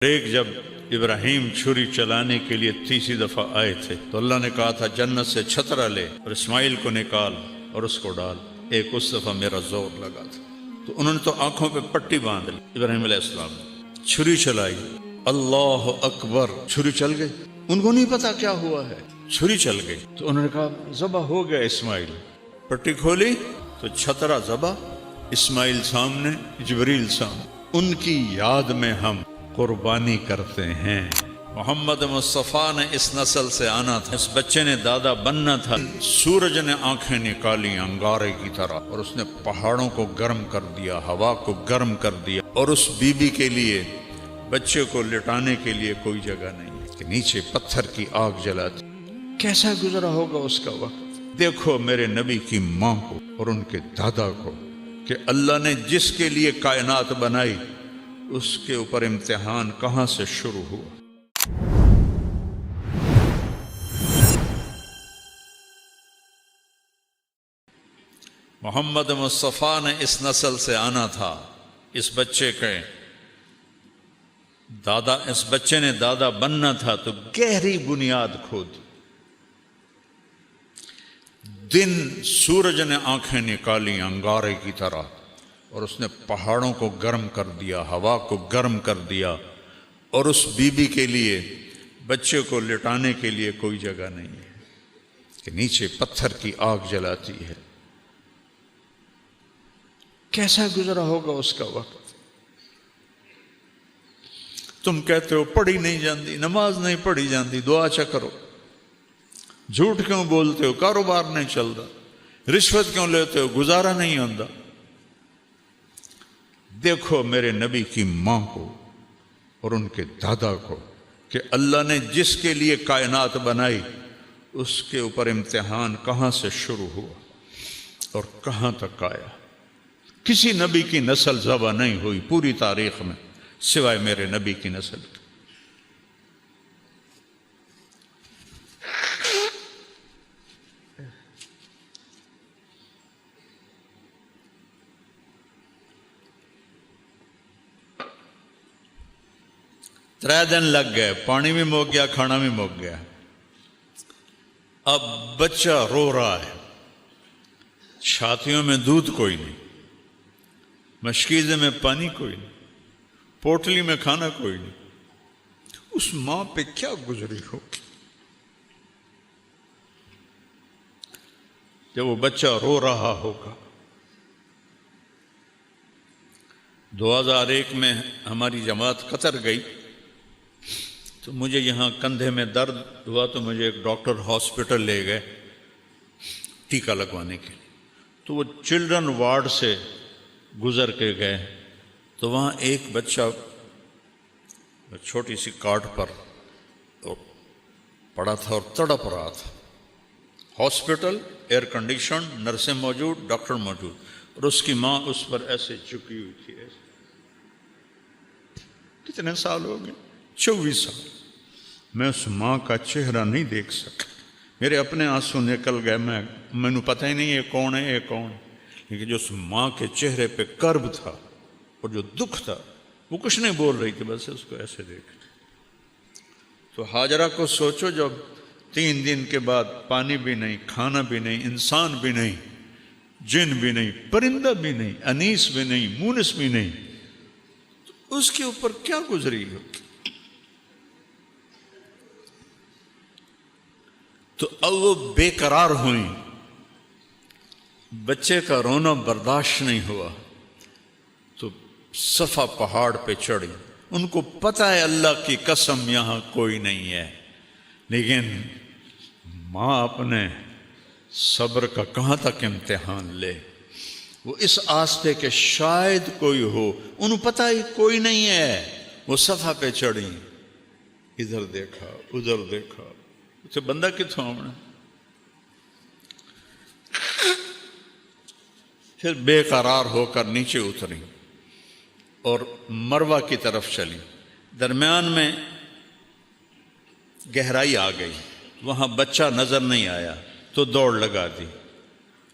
ایک جب ابراہیم چھری چلانے کے لیے تیسری دفعہ آئے تھے تو اللہ نے کہا تھا جنت سے چھترا لے اور اسماعیل کو نکال اور اس کو ڈال۔ ایک اس دفعہ میرا زور لگا تھا تو انہوں نے تو آنکھوں پہ پٹی باندھ لی۔ ابراہیم علیہ السلام نے چھری چلائی، اللہ اکبر، چھری چل گئی۔ ان کو نہیں پتا کیا ہوا ہے، چھری چل گئی تو انہوں نے کہا ذبح ہو گیا اسماعیل۔ پٹی کھولی تو چھترا ذبح، اسماعیل سامنے، جبریل سامنے۔ ان کی یاد میں ہم قربانی کرتے ہیں۔ محمد مصطفیٰ نے اس نسل سے آنا تھا، اس بچے نے دادا بننا تھا۔ سورج نے آنکھیں نکالی انگارے کی طرح اور اس نے پہاڑوں کو گرم کر دیا، ہوا کو گرم کر دیا، اور اس بی بی کے لیے، بچے کو لٹانے کے لیے کوئی جگہ نہیں کہ نیچے پتھر کی آگ جلاتی۔ کیسا گزرا ہوگا اس کا وقت؟ دیکھو میرے نبی کی ماں کو اور ان کے دادا کو کہ اللہ نے جس کے لیے کائنات بنائی اس کے اوپر امتحان کہاں سے شروع ہوا۔ محمد مصطفیٰ نے اس نسل سے آنا تھا، اس بچے کے دادا، اس بچے نے دادا بننا تھا تو گہری بنیاد کھودی۔ دن سورج نے آنکھیں نکالی انگارے کی طرح اور اس نے پہاڑوں کو گرم کر دیا، ہوا کو گرم کر دیا، اور اس بی بی کے لیے، بچے کو لٹانے کے لیے کوئی جگہ نہیں ہے کہ نیچے پتھر کی آگ جلاتی ہے۔ کیسا گزرا ہوگا اس کا وقت؟ تم کہتے ہو پڑھی نہیں جاندی، نماز نہیں پڑھی جاندی، دعا چا کرو، جھوٹ کیوں بولتے ہو، کاروبار نہیں چل رہا، رشوت کیوں لیتے ہو، گزارا نہیں ہوتا۔ دیکھو میرے نبی کی ماں کو اور ان کے دادا کو کہ اللہ نے جس کے لیے کائنات بنائی اس کے اوپر امتحان کہاں سے شروع ہوا اور کہاں تک آیا۔ کسی نبی کی نسل ذبح نہیں ہوئی پوری تاریخ میں سوائے میرے نبی کی نسل کی۔ ترے دن لگ گئے، پانی بھی مک گیا، کھانا بھی مک گیا۔ اب بچہ رو رہا ہے، چھاتیوں میں دودھ کوئی نہیں، مشکیزے میں پانی کوئی نہیں، پوٹلی میں کھانا کوئی نہیں۔ اس ماں پہ کیا گزری ہوگی جب وہ بچہ رو رہا ہوگا۔ 2001 میں ہماری جماعت قطر گئی تو مجھے یہاں کندھے میں درد ہوا تو مجھے ایک ڈاکٹر ہاسپٹل لے گئے ٹیکہ لگوانے کے لیے۔ تو وہ چلڈرن وارڈ سے گزر کے گئے تو وہاں ایک بچہ چھوٹی سی کاٹ پر پڑا تھا اور تڑپ رہا تھا۔ ہاسپٹل ایئر کنڈیشن، نرسیں موجود، ڈاکٹر موجود، اور اس کی ماں اس پر ایسے جھکی ہوئی تھی۔ ایسے کتنے سال ہو گئے؟ 24 سال۔ میں اس ماں کا چہرہ نہیں دیکھ سکا، میرے اپنے آنسو نکل گئے، میں پتہ ہی نہیں یہ کون ہے، یہ کون ہے۔ لیکن جو اس ماں کے چہرے پہ کرب تھا اور جو دکھ تھا، وہ کچھ نہیں بول رہی تھی، بس اس کو ایسے دیکھ۔ تو ہاجرہ کو سوچو، جب 3 دن کے بعد پانی بھی نہیں، کھانا بھی نہیں، انسان بھی نہیں، جن بھی نہیں، پرندہ بھی نہیں، انیس بھی نہیں، مونس بھی نہیں، تو اس کے اوپر کیا گزری ہوگی؟ تو اب وہ بے قرار ہوئیں، بچے کا رونا برداشت نہیں ہوا تو صفا پہاڑ پہ چڑھی۔ ان کو پتہ ہے اللہ کی قسم یہاں کوئی نہیں ہے، لیکن ماں اپنے صبر کا کہاں تک امتحان لے۔ وہ اس آستے کہ شاید کوئی ہو، انہوں پتہ ہی کوئی نہیں ہے، وہ صفا پہ چڑھی، ادھر دیکھا ادھر دیکھا، اسے بندہ کتوں آمنا۔ پھر بے قرار ہو کر نیچے اتری اور مروہ کی طرف چلی۔ درمیان میں گہرائی آ گئی، وہاں بچہ نظر نہیں آیا تو دوڑ لگا دی۔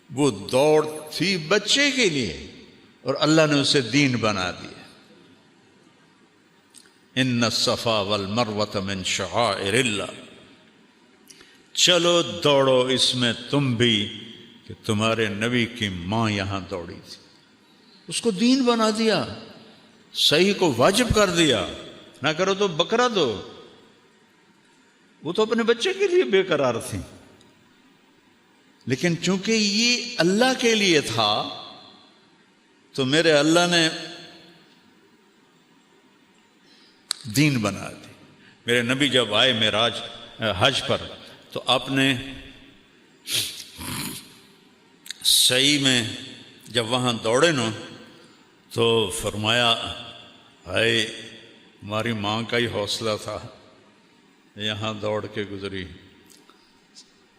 وہ دوڑ تھی بچے کے لیے اور اللہ نے اسے دین بنا دیا۔ ان الصفا والمروۃ من شعائر اللہ، چلو دوڑو اس میں تم بھی، کہ تمہارے نبی کی ماں یہاں دوڑی تھی، اس کو دین بنا دیا، صحیح کو واجب کر دیا، نہ کرو تو بکرا دو۔ وہ تو اپنے بچے کے لیے بے قرار تھی، لیکن چونکہ یہ اللہ کے لیے تھا تو میرے اللہ نے دین بنا دی۔ میرے نبی جب آئے معراج حج پر تو آپ نے سعی میں جب وہاں دوڑے نا تو فرمایا ہائے ہماری ماں کا ہی حوصلہ تھا، یہاں دوڑ کے گزری،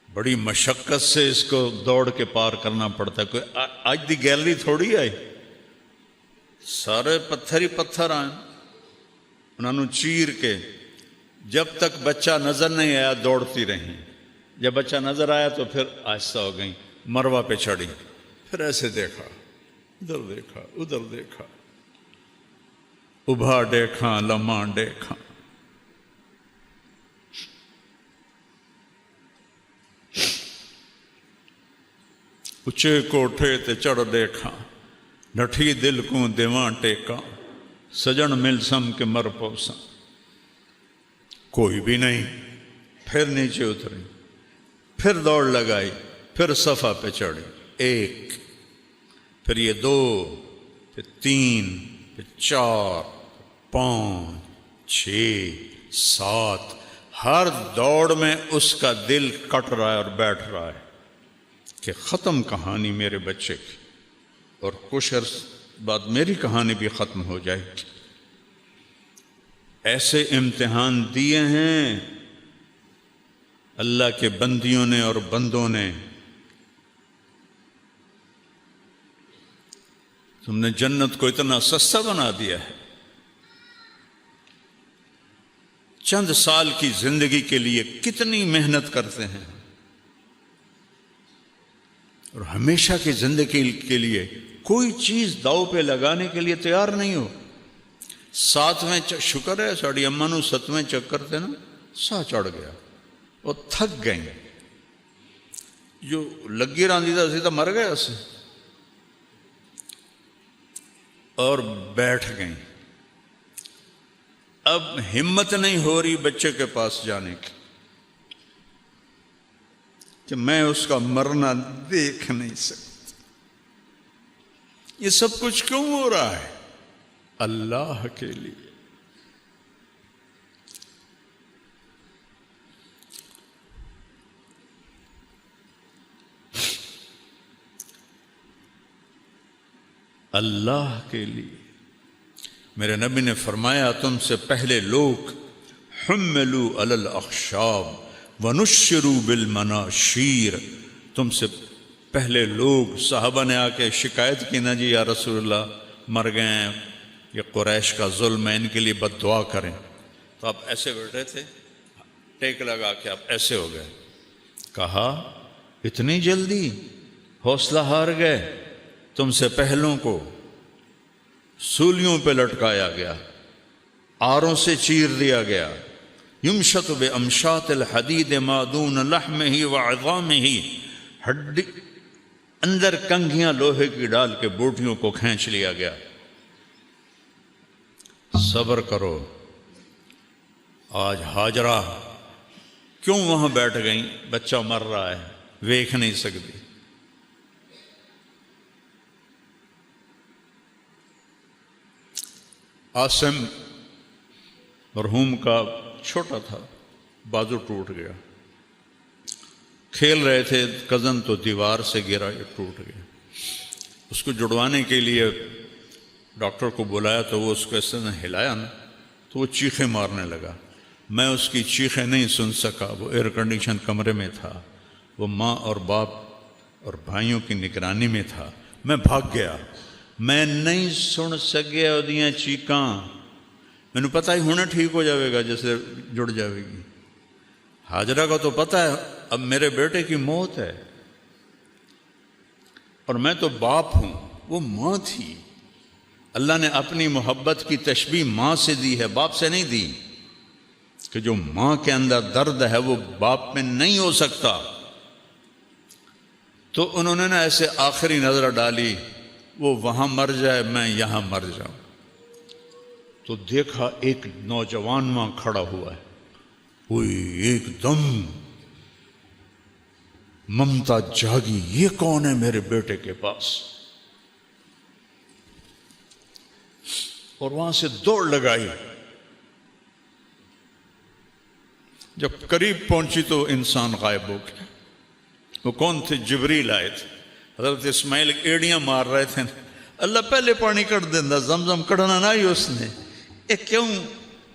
بڑی مشقت سے اس کو دوڑ کے پار کرنا پڑتا ہے۔ کوئی آج دی گیلری تھوڑی آئی، سارے پتھر ہی پتھر آئے، انہوں نے چیر کے جب تک بچہ نظر نہیں آیا دوڑتی رہیں، جب بچہ نظر آیا تو پھر آہستہ ہو گئیں، مروہ پہ چڑھی، پھر ایسے دیکھا، ادھر دیکھا، ادھر دیکھا، ابھا دیکھا، لمحہ دیکھا، اچھے کوٹھے تے چڑھ دیکھا، ڈٹھی دل کو دیواں ٹیکا، سجن مل سم کے مر پوسا، کوئی بھی نہیں، پھر نیچے اتری، پھر دوڑ لگائی، پھر صفا پہ چڑھی، ایک، پھر یہ دو، پھر تین، پھر چار، پانچ، چھ، سات، ہر دوڑ میں اس کا دل کٹ رہا ہے اور بیٹھ رہا ہے کہ ختم کہانی میرے بچے کی، اور کچھ عرص بعد میری کہانی بھی ختم ہو جائے گی۔ ایسے امتحان دیے ہیں اللہ کے بندیوں نے اور بندوں نے۔ تم نے جنت کو اتنا سستا بنا دیا ہے، چند سال کی زندگی کے لیے کتنی محنت کرتے ہیں، اور ہمیشہ کی زندگی کے لیے کوئی چیز داؤ پہ لگانے کے لیے تیار نہیں ہو۔ ساتویں شکر ہے ساڑی اماں نو 7ویں چکر تھے نا سا چڑھ گیا، وہ تھک گئیں، جو لگی راندی تھا سی تو مر گیا سے، اور بیٹھ گئیں۔ اب ہمت نہیں ہو رہی بچے کے پاس جانے کی کہ میں اس کا مرنا دیکھ نہیں سکتا۔ یہ سب کچھ کیوں ہو رہا ہے؟ اللہ کے لیے۔ اللہ کے لیے۔ میرے نبی نے فرمایا تم سے پہلے لوگ حملوا علی الاخشاب ونشروا بالمناشیر، تم سے پہلے لوگ صحابہ نے آ کے شکایت کی، نہ جی یا رسول اللہ مر گئے ہیں، یہ قریش کا ظلم ہے، ان کے لیے بد دعا کریں، تو آپ ایسے بیٹھے تھے، ٹیک لگا کے آپ ایسے ہو گئے۔ کہا اتنی جلدی حوصلہ ہار گئے؟ تم سے پہلوں کو سولیوں پہ لٹکایا گیا، آروں سے چیر دیا گیا، یمشط بامشاط الحدید ما دون لحمہ وعظامہ، ہڈی اندر کنگھیاں لوہے کی ڈال کے بوٹیوں کو کھینچ لیا گیا۔ صبر کرو۔ آج ہاجرہ کیوں وہاں بیٹھ گئیں؟ بچہ مر رہا ہے، ویکھ نہیں سکتی۔ عاصم مرحوم کا چھوٹا تھا، بازو ٹوٹ گیا، کھیل رہے تھے کزن تو دیوار سے گرا، یہ ٹوٹ گیا۔ اس کو جڑوانے کے لیے ڈاکٹر کو بلایا تو وہ اس کو اس نے ہلایا نا تو وہ چیخیں مارنے لگا۔ میں اس کی چیخیں نہیں سن سکا، وہ ایئر کنڈیشن کمرے میں تھا، وہ ماں اور باپ اور بھائیوں کی نگرانی میں تھا۔ میں بھاگ گیا، میں نہیں سن سکیا اودیاں چیکاں، مینوں پتہ ہی ہونا ٹھیک ہو جاوے گا جیسے جڑ جاوے گی۔ ہاجرہ کا تو پتہ ہے اب میرے بیٹے کی موت ہے، اور میں تو باپ ہوں، وہ ماں تھی۔ اللہ نے اپنی محبت کی تشبیہ ماں سے دی ہے، باپ سے نہیں دی، کہ جو ماں کے اندر درد ہے وہ باپ میں نہیں ہو سکتا۔ تو انہوں نے نا ایسے آخری نظر ڈالی، وہ وہاں مر جائے میں یہاں مر جاؤں، تو دیکھا ایک نوجوان وہاں کھڑا ہوا ہے، کوئی ایک دم ممتا جاگی، یہ کون ہے میرے بیٹے کے پاس، اور وہاں سے دوڑ لگائی۔ جب قریب پہنچی تو انسان غائب ہو گیا۔ وہ کون تھے؟ جبریل آئے تھے۔ حضرت اسماعیل ایڑیاں مار رہے تھے، اللہ پہلے پانی کٹ دینا، زمزم کڑنا نہ ہی اس نے، اے کیوں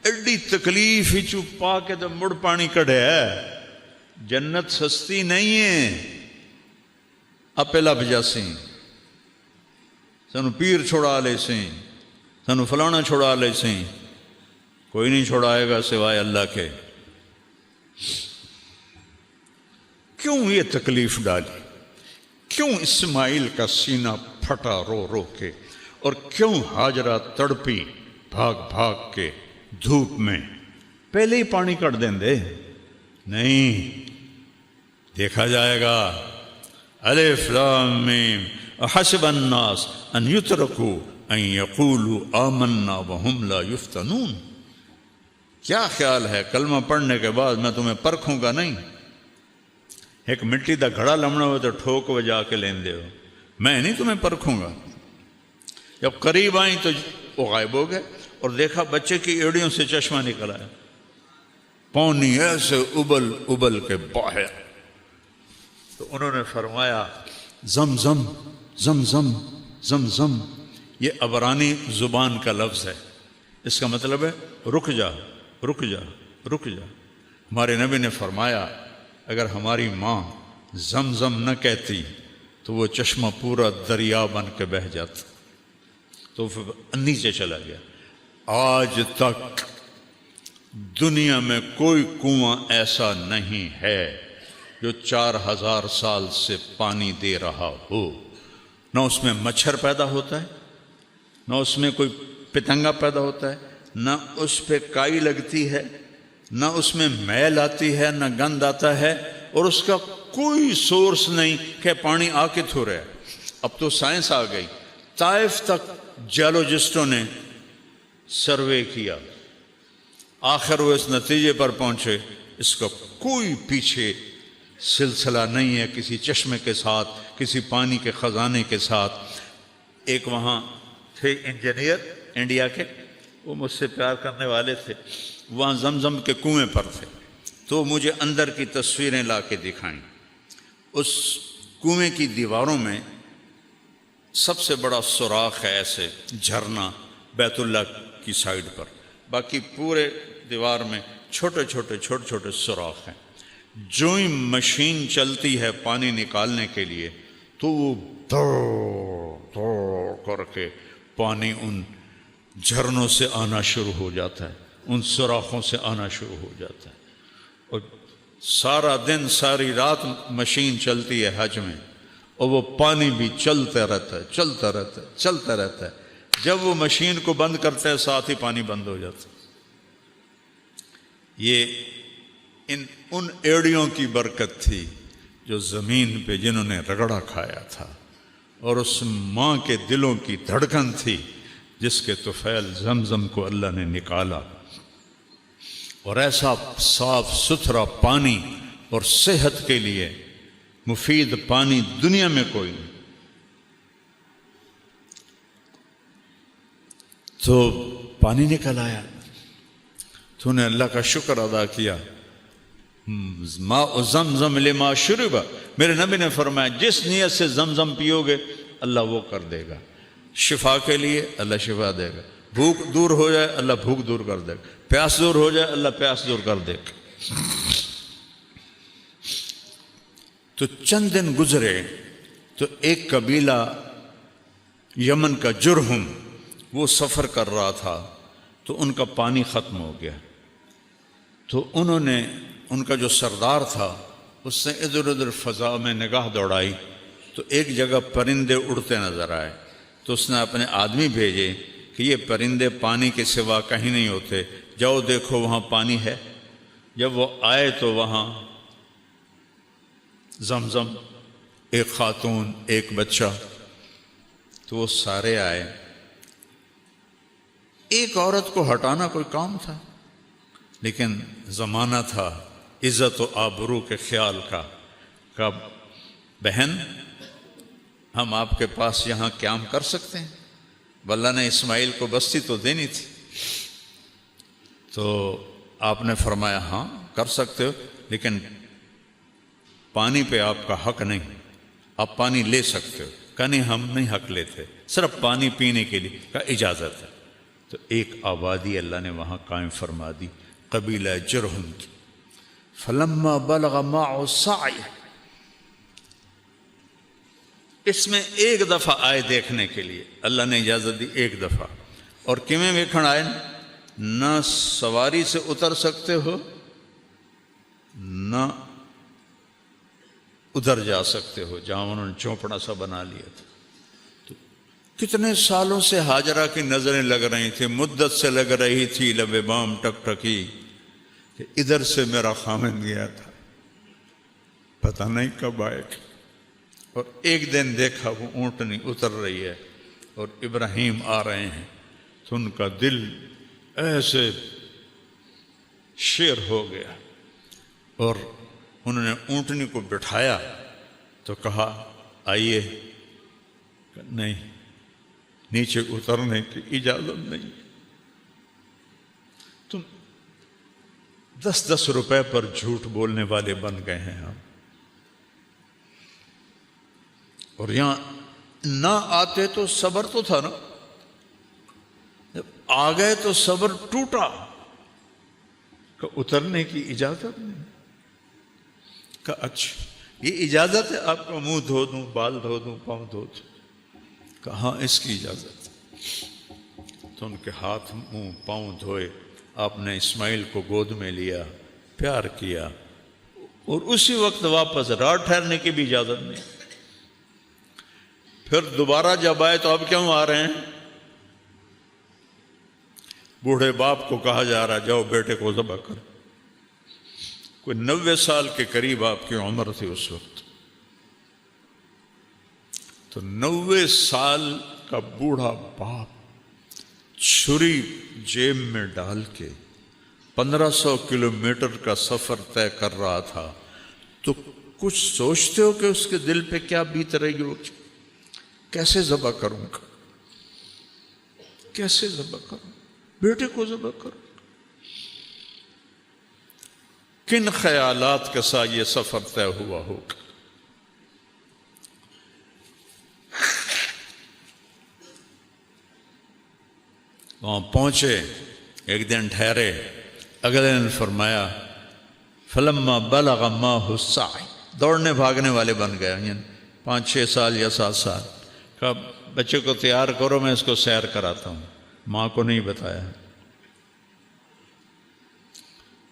ایڈی تکلیف ہی چپ پا کے تو مڑ پانی کڑے ہے۔ جنت سستی نہیں ہے، اپے لب جاسی، سنو پیر چھوڑا لے سی، سنو فلانا چھوڑا لے سی، کوئی نہیں چھوڑائے گا سوائے اللہ کے۔ کیوں یہ تکلیف ڈالی؟ کیوں اسماعیل کا سینہ پھٹا رو رو کے، اور کیوں ہاجرہ تڑپی بھاگ بھاگ کے دھوپ میں؟ پہلے ہی پانی کٹ دیں دے، نہیں، دیکھا جائے گا۔ الف لام میم احسب الناس ان یترکوا ان یقولوا آمنا وہم لا یفتنون۔ کیا خیال ہے کلمہ پڑھنے کے بعد میں تمہیں پرکھوں گا نہیں؟ ایک مٹی دا گھڑا لمنا ہو تو ٹھوک بجا کے لین دے ہو، میں نہیں تمہیں پرکھوں گا۔ جب قریب آئیں تو وہ غائب ہو گئے، اور دیکھا بچے کی ایڑیوں سے چشمہ نکل آیا، پانی ایسے ابل ابل کے باہر۔ تو انہوں نے فرمایا زمزم زمزم زمزم، یہ عبرانی زبان کا لفظ ہے، اس کا مطلب ہے رک جا رک جا رک جا۔ ہمارے نبی نے فرمایا اگر ہماری ماں زمزم نہ کہتی تو وہ چشمہ پورا دریا بن کے بہہ جاتا، تو پھر نیچے چلا گیا۔ آج تک دنیا میں کوئی کنواں ایسا نہیں ہے جو 4000 سال سے پانی دے رہا ہو، نہ اس میں مچھر پیدا ہوتا ہے، نہ اس میں کوئی پتنگا پیدا ہوتا ہے، نہ اس پہ کائی لگتی ہے، نہ اس میں میل آتی ہے، نہ گند آتا ہے، اور اس کا کوئی سورس نہیں کہ پانی آ کے تھو رہا ہے۔ اب تو سائنس آ گئی، طائف تک جیولوجسٹوں نے سروے کیا، آخر وہ اس نتیجے پر پہنچے اس کا کوئی پیچھے سلسلہ نہیں ہے کسی چشمے کے ساتھ، کسی پانی کے خزانے کے ساتھ۔ ایک وہاں تھے انجینئر انڈیا کے، وہ مجھ سے پیار کرنے والے تھے، وہاں زمزم کے کنویں پر تھے، تو مجھے اندر کی تصویریں لا کے دکھائیں۔ اس کنویں کی دیواروں میں سب سے بڑا سوراخ ہے، ایسے جھرنا بیت اللہ کی سائیڈ پر، باقی پورے دیوار میں چھوٹے چھوٹے چھوٹے چھوٹے سوراخ ہیں۔ جو ہی مشین چلتی ہے پانی نکالنے کے لیے تو وہ دوڑ دوڑ کر کے پانی ان جھرنوں سے آنا شروع ہو جاتا ہے، ان سوراخوں سے آنا شروع ہو جاتا ہے، اور سارا دن ساری رات مشین چلتی ہے حج میں، اور وہ پانی بھی چلتا رہتا ہے چلتا رہتا ہے چلتا رہتا ہے۔ جب وہ مشین کو بند کرتے ہیں ساتھ ہی پانی بند ہو جاتا ہے۔ یہ ان ایڑیوں کی برکت تھی جو زمین پہ جنہوں نے رگڑا کھایا تھا، اور اس ماں کے دلوں کی دھڑکن تھی جس کے طفیل زمزم کو اللہ نے نکالا، اور ایسا صاف ستھرا پانی اور صحت کے لیے مفید پانی دنیا میں کوئی نہیں۔ تو پانی نکل آیا، تو نے اللہ کا شکر ادا کیا۔ ماء زمزم لما شرب، میرے نبی نے فرمایا جس نیت سے زمزم پیو گے اللہ وہ کر دے گا، شفا کے لیے اللہ شفا دے گا، بھوک دور ہو جائے اللہ بھوک دور کر دے گا، پیاس دور ہو جائے اللہ پیاس دور کر دے گا۔ تو چند دن گزرے تو ایک قبیلہ یمن کا جرہم وہ سفر کر رہا تھا، تو ان کا پانی ختم ہو گیا، تو انہوں نے ان کا جو سردار تھا اس نے ادھر ادھر فضا میں نگاہ دوڑائی، تو ایک جگہ پرندے اڑتے نظر آئے، تو اس نے اپنے آدمی بھیجے کہ یہ پرندے پانی کے سوا کہیں نہیں ہوتے، جاؤ دیکھو وہاں پانی ہے۔ جب وہ آئے تو وہاں زمزم، ایک خاتون، ایک بچہ، تو وہ سارے آئے۔ ایک عورت کو ہٹانا کوئی کام تھا، لیکن زمانہ تھا عزت و آبرو کے خیال کا، کہ بہن ہم آپ کے پاس یہاں قیام کر سکتے ہیں؟ اللہ نے اسماعیل کو بستی تو دینی تھی، تو آپ نے فرمایا ہاں کر سکتے ہو، لیکن پانی پہ آپ کا حق نہیں، آپ پانی لے سکتے ہو۔ کہا نہیں ہم نہیں حق لیتے، صرف پانی پینے کے لیے۔ کہا اجازت ہے۔ تو ایک آبادی اللہ نے وہاں قائم فرما دی، قبیلہ جرہم کی۔ فلما بلغ معه السعی، اس میں ایک دفعہ آئے دیکھنے کے لیے، اللہ نے اجازت دی ایک دفعہ، اور کیویں ویکھن آئے، نہ سواری سے اتر سکتے ہو نہ ادھر جا سکتے ہو جہاں انہوں نے چوپڑا سا بنا لیا تھا۔ تو کتنے سالوں سے ہاجرہ کی نظریں لگ رہی تھی، مدت سے لگ رہی تھی، لب بام ٹک ٹکی کہ ادھر سے میرا خامن گیا تھا، پتہ نہیں کب آئے گا۔ اور ایک دن دیکھا وہ اونٹنی اتر رہی ہے اور ابراہیم آ رہے ہیں، تو ان کا دل ایسے شیر ہو گیا، اور انہوں نے اونٹنی کو بٹھایا تو کہا آئیے، نہیں نیچے اترنے کی اجازت نہیں، تم 10-10 روپے پر جھوٹ بولنے والے بن گئے ہیں ہم، اور یہاں نہ آتے تو صبر تو تھا نا، جب آ گئے تو صبر ٹوٹا کہ اترنے کی اجازت نہیں۔ کہ اچھا یہ اجازت ہے آپ کا منہ دھو دوں، بال دھو دوں، پاؤں دھو دوں؟ کہ ہاں اس کی اجازت ہے۔ تو ان کے ہاتھ منہ پاؤں دھوئے، آپ نے اسماعیل کو گود میں لیا، پیار کیا، اور اسی وقت واپس رات ٹھہرنے کی بھی اجازت نہیں۔ پھر دوبارہ جب آئے تو اب کیوں آ رہے ہیں؟ بوڑھے باپ کو کہا جا رہا جاؤ بیٹے کو ذبح کر۔ کوئی 90 سال کے قریب آپ کی عمر تھی اس وقت، تو 90 سال کا بوڑھا باپ چھری جیب میں ڈال کے 1500 کلومیٹر کا سفر طے کر رہا تھا، تو کچھ سوچتے ہو کہ اس کے دل پہ کیا بیت رہی ہو؟ کیسے ذبح کروں گا، کیسے ذبح کروں، بیٹے کو ذبح کروں؟ کن خیالات کے ساتھ یہ سفر طے ہوا ہوگا؟ وہاں پہنچے، ایک دن ٹھہرے، اگلے دن فرمایا فلما بلغ معه السعی، دوڑنے بھاگنے والے بن گئے، یعنی 5-6 سال یا 7 سال۔ کہا بچے کو تیار کرو، میں اس کو سیر کراتا ہوں۔ ماں کو نہیں بتایا،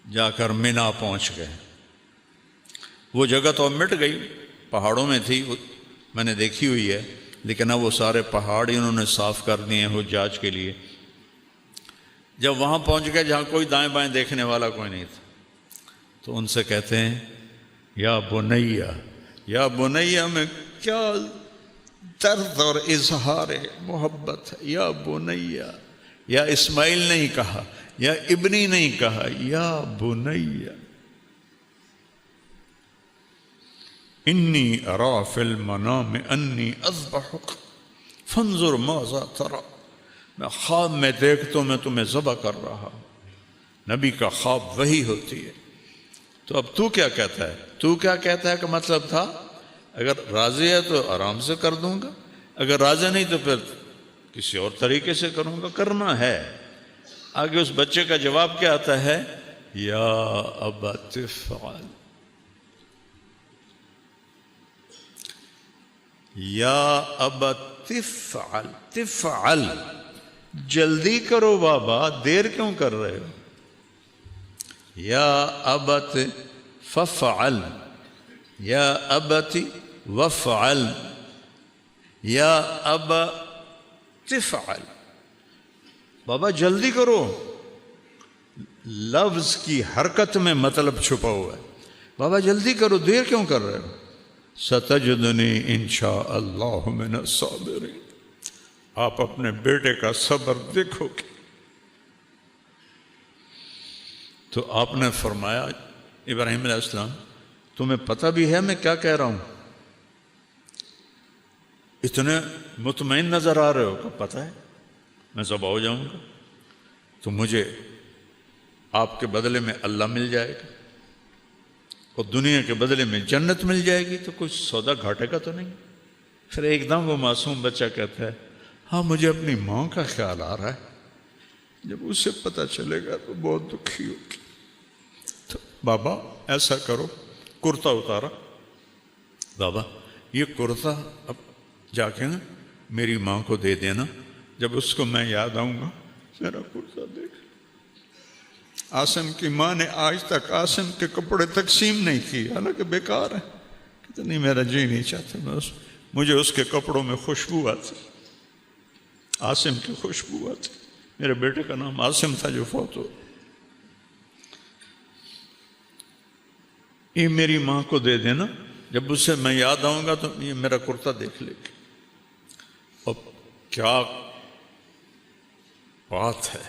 جا کر مینا پہنچ گئے۔ وہ جگہ تو اب مٹ گئی، پہاڑوں میں تھی، میں نے دیکھی ہوئی ہے، لیکن اب وہ سارے پہاڑ ہی انہوں نے صاف کر دیے ہیں حجاج کے لیے۔ جب وہاں پہنچ گئے جہاں کوئی دائیں بائیں دیکھنے والا کوئی نہیں تھا، تو ان سے کہتے ہیں یا بنیا، یا بنیا میں کیا درد اور اظہار محبت ہے، یا بنیا، یا اسماعیل نہیں کہا، یا ابنی نہیں کہا، یا بنیا انی ارا فی المنام انی اذبحک فانظر ماذا تری، میں خواب میں دیکھتا ہوں میں تمہیں ذبح کر رہا ہوں۔ نبی کا خواب وہی ہوتی ہے۔ تو اب تو کیا کہتا ہے؟ تو کیا کہتا ہے کہ مطلب تھا اگر راضی ہے تو آرام سے کر دوں گا، اگر راضی نہیں تو پھر کسی اور طریقے سے کروں گا، کرنا ہے۔ آگے اس بچے کا جواب کیا آتا ہے؟ یا ابت افعل، یا ابت افعل، تفعل، جلدی کرو بابا، دیر کیوں کر رہے ہو؟ یا ابت ففعل، یا ابت وفعل، یا ابا تفعل، بابا جلدی کرو، لفظ کی حرکت میں مطلب چھپا ہوا ہے، بابا جلدی کرو، دیر کیوں کر رہے ہو؟ ستجدنی انشاء اللہ من الصابرین، آپ اپنے بیٹے کا صبر دیکھو گے۔ تو آپ نے فرمایا ابراہیم علیہ السلام تمہیں پتہ بھی ہے میں کیا کہہ رہا ہوں؟ اتنے مطمئن نظر آ رہے ہو کہ پتہ ہے میں ذبح ہو جاؤں گا تو مجھے آپ کے بدلے میں اللہ مل جائے گا اور دنیا کے بدلے میں جنت مل جائے گی، تو کچھ سودا گھاٹے کا تو نہیں؟ پھر ایک دم وہ معصوم بچہ کہتا ہے ہاں مجھے اپنی ماں کا خیال آ رہا ہے، جب اسے پتہ چلے گا تو بہت دکھی ہوگی۔ تو بابا ایسا کرو، کرتا اتارا، بابا یہ کرتا اب جا کے نا میری ماں کو دے دینا، جب اس کو میں یاد آؤں گا میرا کرتا دیکھ۔ عاصم کی ماں نے آج تک عاصم کے کپڑے تقسیم نہیں کیے، حالانکہ بیکار ہے، کہتے نہیں میرا جی نہیں چاہتا، مجھے اس کے کپڑوں میں خوشبو آتی، عاصم کی خوشبو آتی، میرے بیٹے کا نام عاصم تھا جو فوت ہو۔ یہ میری ماں کو دے دینا، جب اسے میں یاد آؤں گا تو یہ میرا کرتا دیکھ لے گی۔ اب کیا بات ہے،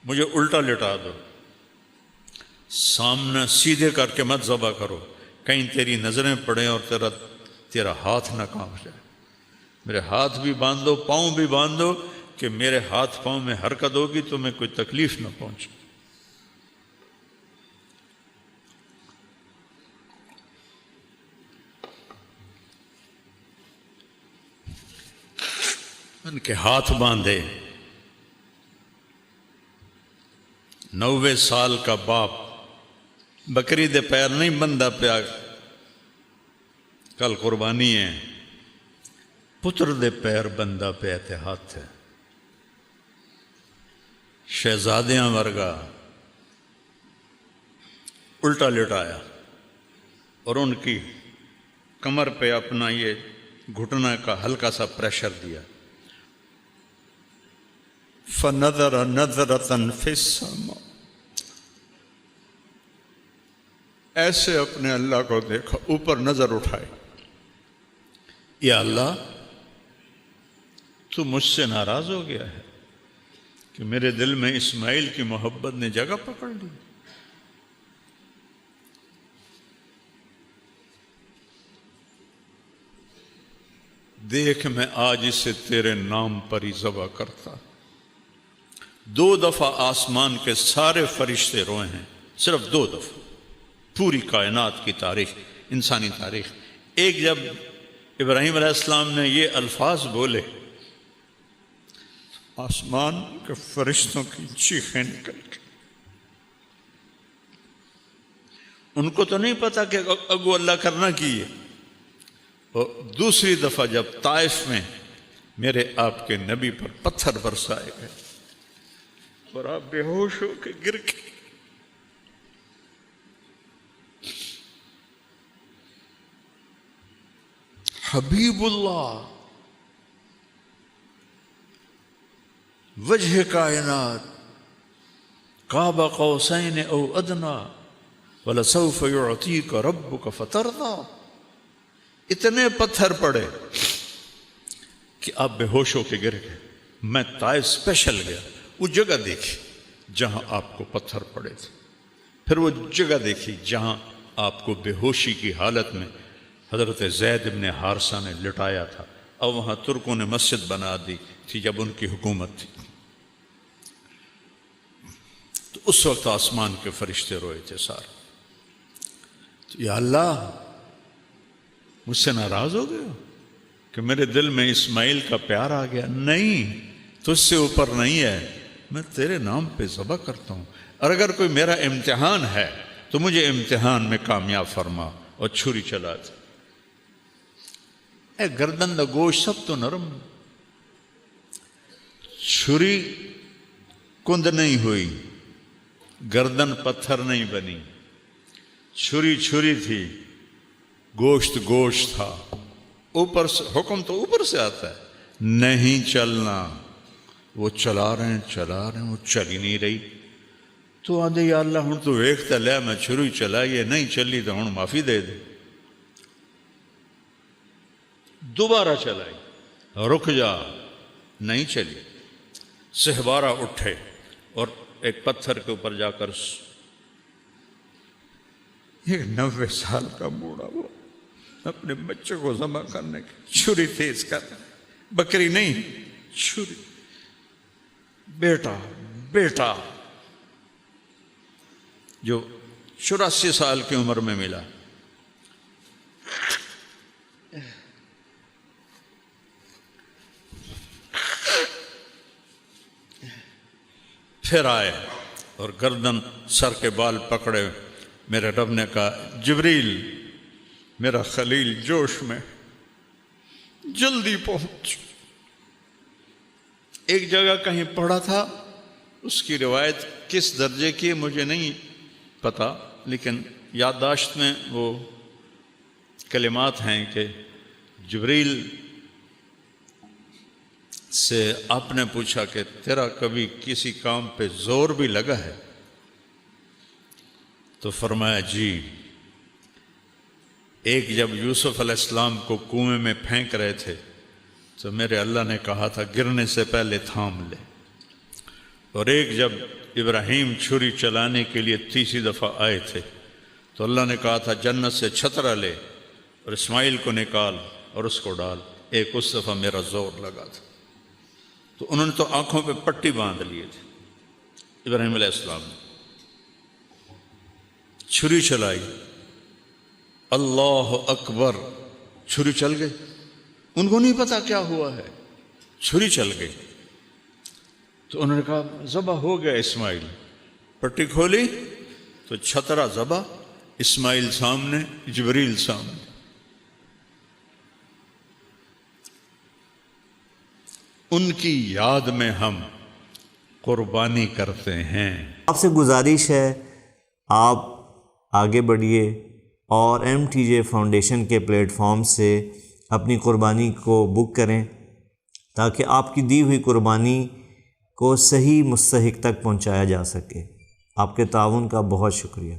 مجھے الٹا لٹا دو، سامنے سیدھے کر کے مت ذبح کرو، کہیں تیری نظریں پڑیں اور تیرا ہاتھ نہ کانپ جائے۔ میرے ہاتھ بھی باندھ دو، پاؤں بھی باندھ دو کہ میرے ہاتھ پاؤں میں حرکت ہوگی تو میں کوئی تکلیف نہ پہنچے۔ ان کے ہاتھ باندھے، 90 سال کا باپ بکری دے پیر نہیں بندہ پیا، کل قربانی ہے، پتر دے پیر بندہ پیا تے ہاتھ ہے، شہزادیاں ورگا الٹا لٹایا اور ان کی کمر پہ اپنا یہ گھٹنا کا ہلکا سا پریشر دیا۔ فَنَظَرَ نَظْرَةً فِي السَّمَاءِ، ایسے اپنے اللہ کو دیکھا، اوپر نظر اٹھائے، یا اللہ تو مجھ سے ناراض ہو گیا ہے کہ میرے دل میں اسماعیل کی محبت نے جگہ پکڑ لی، دیکھ میں آج اسے تیرے نام پر ہی ذبح کرتا۔ 2 دفعہ آسمان کے سارے فرشتے روئے ہیں، صرف 2 دفعہ پوری کائنات کی تاریخ، انسانی تاریخ۔ ایک جب ابراہیم علیہ السلام نے یہ الفاظ بولے، آسمان کے فرشتوں کی چیخیں نکل گئی۔ ان کو تو نہیں پتا کہ اگو اللہ کرنا کی ہے۔ اور دوسری دفعہ جب طائف میں میرے آپ کے نبی پر پتھر برسائے گئے اور آپ بے ہوش ہو کے گر گئے، حبیب اللہ وجہ کائنات قاب قوسین او ادنا وَلَسَوْفَ يُعْطِيكَ رَبُّكَ فَتَرْضَىٰ، اتنے پتھر پڑے کہ آپ بے ہوش ہو کے گر گئے۔ میں طائف اسپیشل گیا، وہ جگہ دیکھی جہاں آپ کو پتھر پڑے تھے، پھر وہ جگہ دیکھی جہاں آپ کو بے ہوشی کی حالت میں حضرت زید بن حارثہ نے لٹایا تھا، اور وہاں ترکوں نے مسجد بنا دی تھی جب ان کی حکومت تھی۔ تو اس وقت آسمان کے فرشتے روئے تھے سارے۔ تو یا اللہ مجھ سے ناراض ہو گئے ہو کہ میرے دل میں اسماعیل کا پیار آ گیا؟ نہیں، تجھ سے اوپر نہیں ہے، میں تیرے نام پہ ذبح کرتا ہوں، اور اگر کوئی میرا امتحان ہے تو مجھے امتحان میں کامیاب فرما۔ اور چھری چلا دے، اے گردن دا گوشت سب تو نرم، چھری کند نہیں ہوئی، گردن پتھر نہیں بنی، چھری چھری تھی، گوشت گوشت تھا، اوپر سے حکم تو اوپر سے آتا ہے، نہیں چلنا، وہ چلا رہے ہیں وہ چل ہی نہیں رہی. تو آدھے یا اللہ ہوں تو ویکھتا لیا میں چھری چلائی ہے نہیں چلی تو ہوں معافی دے دے. دوبارہ چلائی, رک جا, نہیں چلی. سہبارہ اٹھے اور ایک پتھر کے اوپر جا کر ایک 90 سال کا بوڑھا وہ اپنے بچوں کو ذبح کرنے کی چھری تیز کر, بکری نہیں چھری, بیٹا جو 84 سال کی عمر میں ملا. پھر آئے اور گردن سر کے بال پکڑے. میرے رب نے کہا جبریل میرا خلیل جوش میں, جلدی پہنچ. ایک جگہ کہیں پڑھا تھا, اس کی روایت کس درجے کی مجھے نہیں پتہ, لیکن یادداشت میں وہ کلمات ہیں کہ جبریل سے آپ نے پوچھا کہ تیرا کبھی کسی کام پہ زور بھی لگا ہے؟ تو فرمایا جی, ایک جب یوسف علیہ السلام کو کنویں میں پھینک رہے تھے تو میرے اللہ نے کہا تھا گرنے سے پہلے تھام لے. اور ایک جب ابراہیم چھری چلانے کے لیے 30 دفعہ آئے تھے تو اللہ نے کہا تھا جنت سے چھترا لے اور اسماعیل کو نکال اور اس کو ڈال. ایک اس دفعہ میرا زور لگا تھا. تو انہوں نے تو آنکھوں پہ پٹی باندھ لیے تھے. ابراہیم علیہ السلام نے چھری چلائی, اللہ اکبر, چھری چل گئی. ان کو نہیں پتا کیا ہوا ہے, چھری چل گئی. تو انہوں نے کہا ذبح ہو گیا اسماعیل. پٹی کھولی تو چھترا ذبح, اسماعیل سامنے, جبریل سامنے. ان کی یاد میں ہم قربانی کرتے ہیں. آپ سے گزارش ہے آپ آگے بڑھیے اور MTJ فاؤنڈیشن کے پلیٹ فارم سے اپنی قربانی کو بک کریں تاکہ آپ کی دی ہوئی قربانی کو صحیح مستحق تک پہنچایا جا سکے. آپ کے تعاون کا بہت شکریہ.